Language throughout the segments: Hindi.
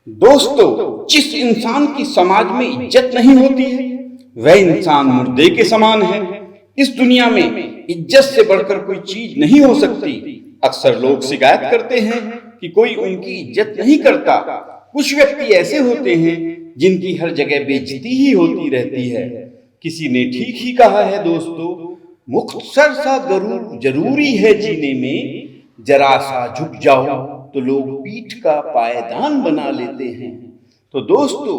दोस्तों, जिस इंसान की समाज में इज्जत नहीं होती है वह इंसान मुर्दे के समान है। इस दुनिया में इज्जत से बढ़कर कोई चीज नहीं हो सकती। अक्सर लोग शिकायत करते हैं कि कोई उनकी इज्जत नहीं करता। कुछ व्यक्ति ऐसे होते हैं जिनकी हर जगह बेइज्जती ही होती रहती है। किसी ने ठीक ही कहा है दोस्तों, मुख्तसर सा गरूर जरूरी है जीने में, जरा सा झुक जाओ तो लोग पीठ का पायदान बना लेते हैं। तो दोस्तों,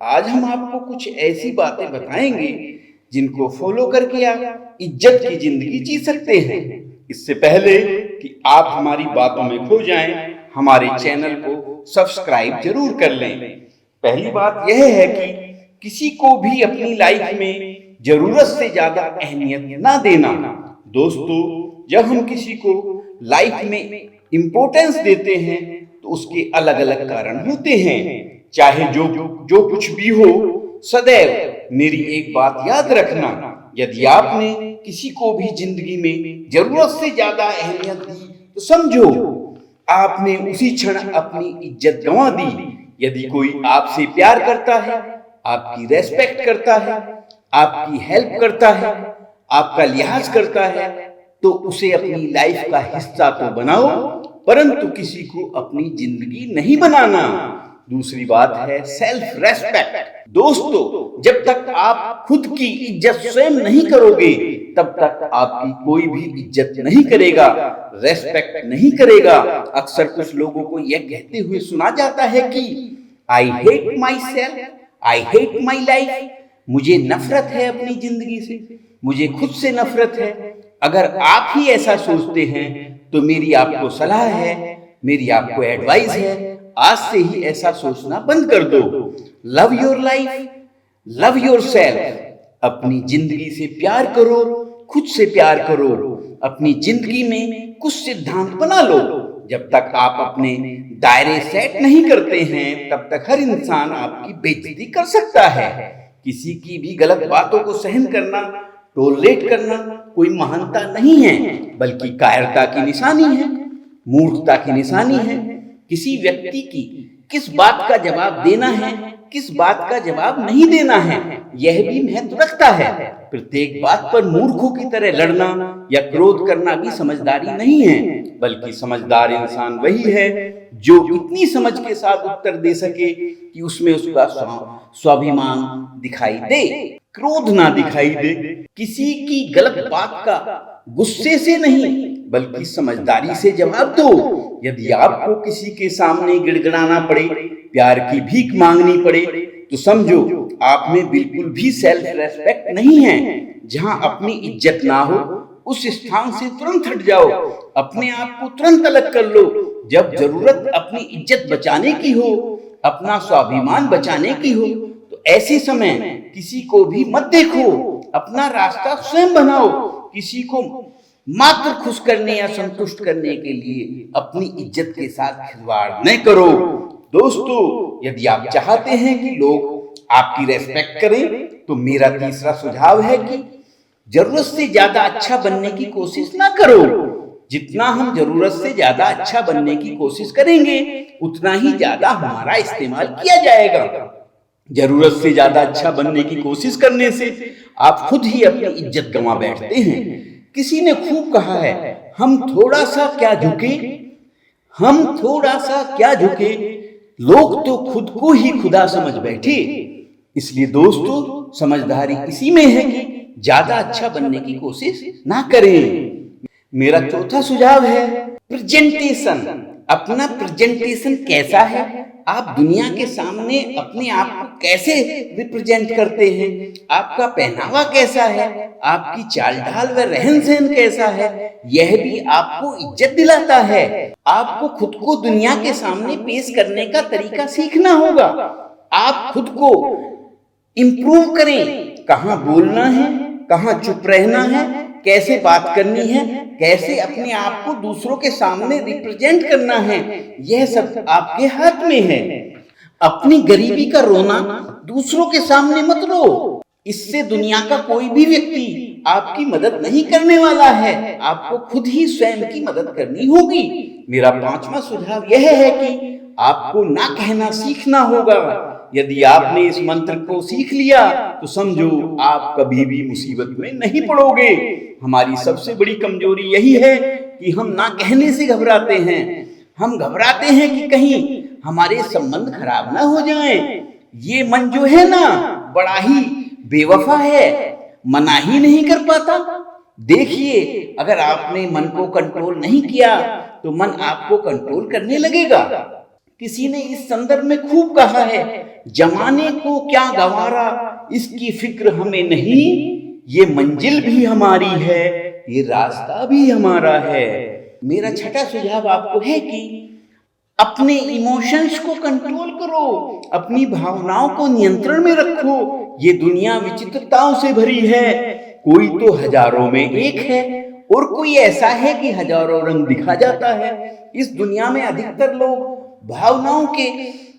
आज हम आपको कुछ ऐसी बातें बताएंगे जिनको फॉलो करके आप इज्जत की जिंदगी जी सकते हैं। इससे पहले कि आप हमारी बातों में खो जाएं, हमारे चैनल को सब्सक्राइब जरूर कर लें। पहली बात यह है कि किसी को भी अपनी लाइफ में जरूरत से ज्यादा अहमियत ना देना। दोस्तों, जब हम किसी को लाइफ में इंपॉर्टेंस देते हैं तो उसके अलग अलग कारण होते हैं। चाहे जो कुछ भी हो, सदैव मेरी एक बात याद रखना, यदि आपने किसी को भी जिंदगी में जरूरत से ज्यादा अहमियत दी तो समझो आपने उसी क्षण अपनी इज्जत गंवा दी। यदि कोई आपसे प्यार करता है, आपकी रेस्पेक्ट करता है, आपकी हेल्प करता है, आपका लिहाज करता है, तो उसे अपनी लाइफ का हिस्सा तो बनाओ, परंतु किसी को अपनी जिंदगी नहीं बनाना। दूसरी बात है सेल्फ रेस्पेक्ट। दोस्तों, जब तक आप खुद की इज्जत स्वयं नहीं करोगे तब तक आपकी कोई भी इज्जत नहीं करेगा, रेस्पेक्ट नहीं करेगा। अक्सर कुछ लोगों को यह कहते हुए सुना जाता है कि I hate my self, I hate my life. मुझे नफरत है अपनी जिंदगी से, मुझे खुद से नफरत है। अगर आप ही ऐसा सोचते हैं तो मेरी आपको सलाह है, मेरी आपको एडवाइस है, आज से ही ऐसा सोचना बंद कर दो। Love your life, love your self. अपनी जिंदगी से प्यार करो, खुद से प्यार करो। अपनी जिंदगी में कुछ सिद्धांत बना लो। जब तक आप अपने दायरे सेट नहीं करते हैं तब तक हर इंसान आपकी बेइज्जती कर सकता है। किसी की भी गलत बातों को सहन करना, टॉलरेट करना कोई महानता नहीं है, बल्कि कायरता की निशानी है, मूर्खता की निशानी है। किसी व्यक्ति की किस बात का जवाब देना है, किस बात का जवाब नहीं देना है, यह भी महत्व रखता है। प्रत्येक बात पर मूर्खों की तरह लड़ना या क्रोध करना भी समझदारी नहीं है, बल्कि समझदार इंसान वही है जो इतनी समझ के साथ उत्तर दे सके कि उसमें उसका स्वाभिमान दिखाई दे, क्रोध ना दिखाई दे। किसी की गलत बात का गुस्से से नहीं बल्कि समझदारी से जवाब दो। यदि आपको किसी के सामने गिड़गिड़ाना पड़े, प्यार की भीख मांगनी पड़े, तो समझो आप में बिल्कुल भी सेल्फ रेस्पेक्ट नहीं है। जहां अपनी इज्जत ना हो उस स्थान से तुरंत हट जाओ, अपने आप को तुरंत अलग कर लो। जब जरूरत अपनी इज्जत बचाने की हो, अपना स्वाभिमान बचाने की हो, तो ऐसे समय किसी को भी मत देखो, अपना रास्ता स्वयं बनाओ। किसी को मात्र खुश करने या संतुष्ट करने के लिए अपनी इज्जत के साथ खिलवाड़ न करो। दोस्तों, यदि आप चाहते हैं कि लोग आपकी रेस्पेक्ट करें तो मेरा तीसरा सुझाव है कि जरूरत से ज्यादा अच्छा बनने की कोशिश ना करो। जितना हम जरूरत से ज्यादा अच्छा बनने की कोशिश करेंगे उतना ही ज्यादा हमारा इस्तेमाल किया जाएगा। जरूरत से ज्यादा अच्छा बनने की कोशिश करने से आप खुद ही अपनी इज्जत गंवा बैठते हैं। किसी ने खूब कहा है, हम थोड़ा सा क्या झुके, हम थोड़ा सा क्या झुके, लोग तो खुद को ही खुदा समझ बैठे। इसलिए दोस्तों, समझदारी इसी में है कि ज्यादा अच्छा बनने की कोशिश ना करें। मेरा चौथा सुझाव है प्रेजेंटेशन। अपना प्रेजेंटेशन कैसा है, आप दुनिया के सामने अपने आप को कैसे रिप्रेजेंट करते हैं, आपका पहनावा कैसा है, आपकी चाल ढाल व रहन सहन कैसा है, यह भी आपको इज्जत दिलाता है। आपको खुद को दुनिया के सामने पेश करने का तरीका सीखना होगा। आप खुद को इम्प्रूव करें, कहाँ बोलना है, कहाँ चुप रहना है, कैसे बात करनी है, कैसे अपने आप को दूसरों के सामने रिप्रेजेंट करना है, यह सब आपके हाथ में है। अपनी गरीबी का रोना दूसरों के सामने मत रो, इससे दुनिया का कोई भी व्यक्ति आपकी मदद नहीं करने वाला है। आपको खुद ही स्वयं की मदद करनी होगी। मेरा पांचवा सुझाव यह है कि आपको ना कहना सीखना होगा। यदि आपने इस मंत्र को सीख लिया तो समझो आप कभी भी मुसीबत में नहीं पड़ोगे। हमारी सबसे बड़ी कमजोरी यही है कि हम ना कहने से घबराते हैं। हम घबराते हैं कि कहीं हमारे संबंध खराब ना हो जाएं। ये मन जो है ना, बड़ा ही बेवफा है, मना ही नहीं कर पाता। देखिए, अगर आपने मन को कंट्रोल नहीं किया तो मन आपको कंट्रोल करने लगेगा। किसी ने इस संदर्भ में खूब कहा है, जमाने को क्या गंवारा, इसकी फिक्र हमें नहीं, ये मंजिल भी हमारी है, ये रास्ता भी हमारा है। मेरा छठा सुझाव आपको है कि अपने इमोशंस को कंट्रोल करो, अपनी भावनाओं को नियंत्रण में रखो। ये दुनिया विचित्रताओं से भरी है। कोई तो हजारों में एक है और कोई ऐसा है कि हजारों रंग दिखा जाता है। इस दुनिया में अधिकतर लोग भावनाओं के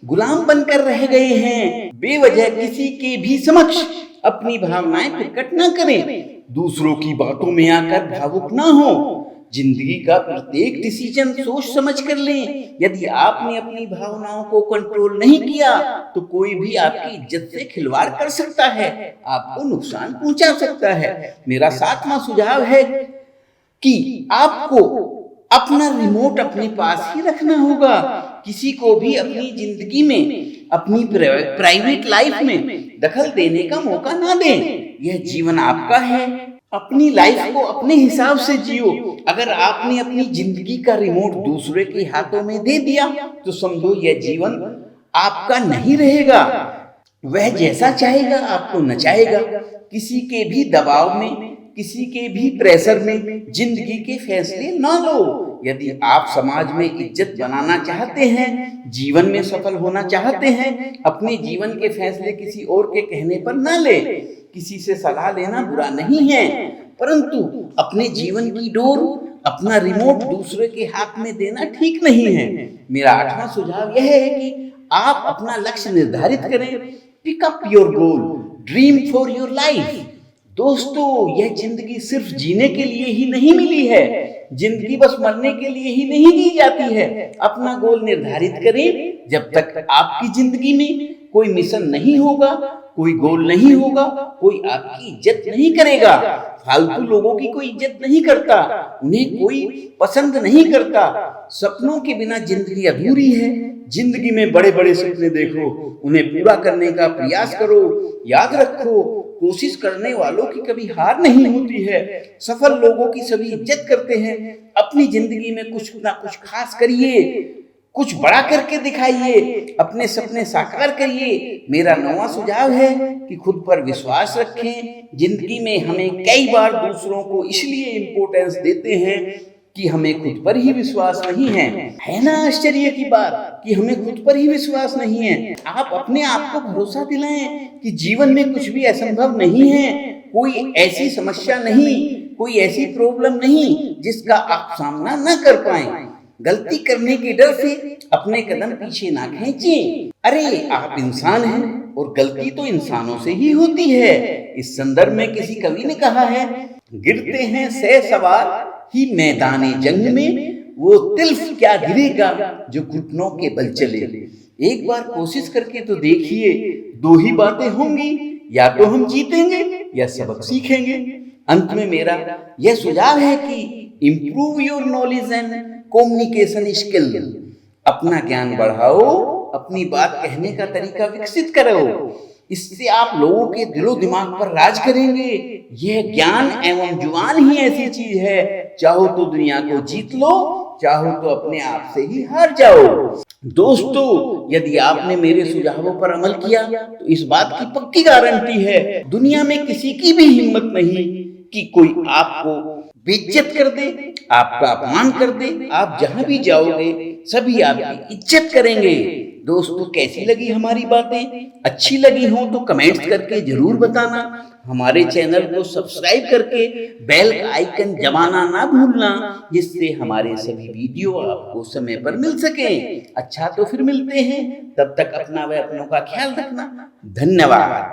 गुलाम बनकर रह गए हैं। बेवजह किसी के भी समक्ष अपनी भावनाएं प्रकट न करें। दूसरों की बातों में आकर भावुक ना हो। जिंदगी का प्रत्येक डिसीजन सोच समझ कर लें। यदि आपने अपनी भावनाओं को कंट्रोल नहीं किया तो कोई भी आपकी इज्जत से खिलवाड़ कर सकता है, आपको नुकसान पहुंचा सकता है। मेरा सातवां सुझाव है कि आपको अपना रिमोट अपने पास ही रखना होगा। किसी को भी अपनी जिंदगी में, अपनी प्राइवेट लाइफ में दखल देने का मौका ना दें। यह जीवन आपका है, अपनी लाइफ को अपने हिसाब से जियो। अगर आपने अपनी जिंदगी का रिमोट दूसरे के हाथों में दे दिया तो समझो यह जीवन आपका नहीं रहेगा। वह जैसा चाहेगा आपको नचाएगा। किसी के भी दबाव में, किसी के भी प्रेशर में जिंदगी के फैसले ना लो। यदि आप समाज में इज्जत बनाना चाहते हैं, जीवन में सफल होना चाहते हैं, अपने जीवन के फैसले किसी और के कहने पर ना ले। किसी से सलाह लेना बुरा नहीं है, परंतु अपने जीवन की डोर, अपना रिमोट दूसरे के हाथ में देना ठीक नहीं है। मेरा आठवां सुझाव यह है कि आप अपना लक्ष्य निर्धारित करें। Pick up your goal, dream for your life. दोस्तों, यह जिंदगी सिर्फ जीने के लिए ही नहीं मिली है। जिंदगी बस मरने के लिए ही नहीं दी जाती है। अपना गोल निर्धारित करें। जब तक आपकी जिंदगी में कोई मिशन नहीं होगा, कोई गोल नहीं होगा, कोई आपकी इज्जत नहीं करेगा। फालतू लोगों की कोई इज्जत नहीं करता, उन्हें कोई पसंद नहीं करता। सपनों के बिना जिंदगी अधूरी है। जिंदगी में बड़े बड़े सपने देखो, उन्हें पूरा करने का प्रयास करो। याद रखो, कोशिश करने वालों की कभी हार नहीं होती है। सफल लोगों की सभी इज्जत करते हैं। अपनी जिंदगी में कुछ ना कुछ खास करिए, कुछ बड़ा करके दिखाइए, अपने सपने साकार करिए। मेरा नौवां सुझाव है कि खुद पर विश्वास रखें। जिंदगी में हमें कई बार दूसरों को इसलिए इम्पोर्टेंस देते हैं कि हमें खुद पर ही विश्वास नहीं है ना आश्चर्य की बात कि हमें खुद पर ही विश्वास नहीं है। आप अपने आप को भरोसा दिलाएं कि जीवन में कुछ भी असंभव नहीं है। कोई ऐसी समस्या नहीं, कोई ऐसी प्रॉब्लम नहीं जिसका आप सामना न कर पाएं। गलती करने के डर से अपने कदम पीछे ना खींचें। अरे, आप इंसान हैं और गलती तो इंसानों से ही होती है। इस संदर्भ में किसी कवि ने कहा है, गिरते हैं सह सवार ही मैदाने जंग में, वो तिल्फ क्या गिरेगा जो घुटनों के बल चले। एक बार कोशिश करके तो देखिए, दो ही बातें होंगी, या तो हम जीतेंगे या सबक सीखेंगे। अंत में मेरा यह सुझाव है कि improve your knowledge and communication skill. अपना ज्ञान बढ़ाओ, अपनी बात कहने का तरीका विकसित करो। इससे आप लोगों के दिलो दिमाग पर राज करेंगे। यह ज्ञान एवं जुबान ही ऐसी चीज है, चाहो तो दुनिया को जीत लो, चाहो तो अपने आप से ही हार जाओ। दोस्तों, यदि आपने मेरे सुझावों पर अमल किया तो इस बात की पक्की गारंटी है, दुनिया में किसी की भी हिम्मत नहीं कि कोई आपको बेइज्जत कर दे, आपका अपमान कर दे। आप जहां भी जाओगे सभी आपकी इज्जत करेंगे। दोस्तों, कैसी लगी हमारी बातें? अच्छी लगी हो तो कमेंट्स करके जरूर बताना। हमारे चैनल को सब्सक्राइब करके बेल का आइकन दबाना ना भूलना, जिससे हमारे सभी वीडियो आपको समय पर मिल सके। अच्छा, तो फिर मिलते हैं, तब तक अपना व अपनों का ख्याल रखना। धन्यवाद।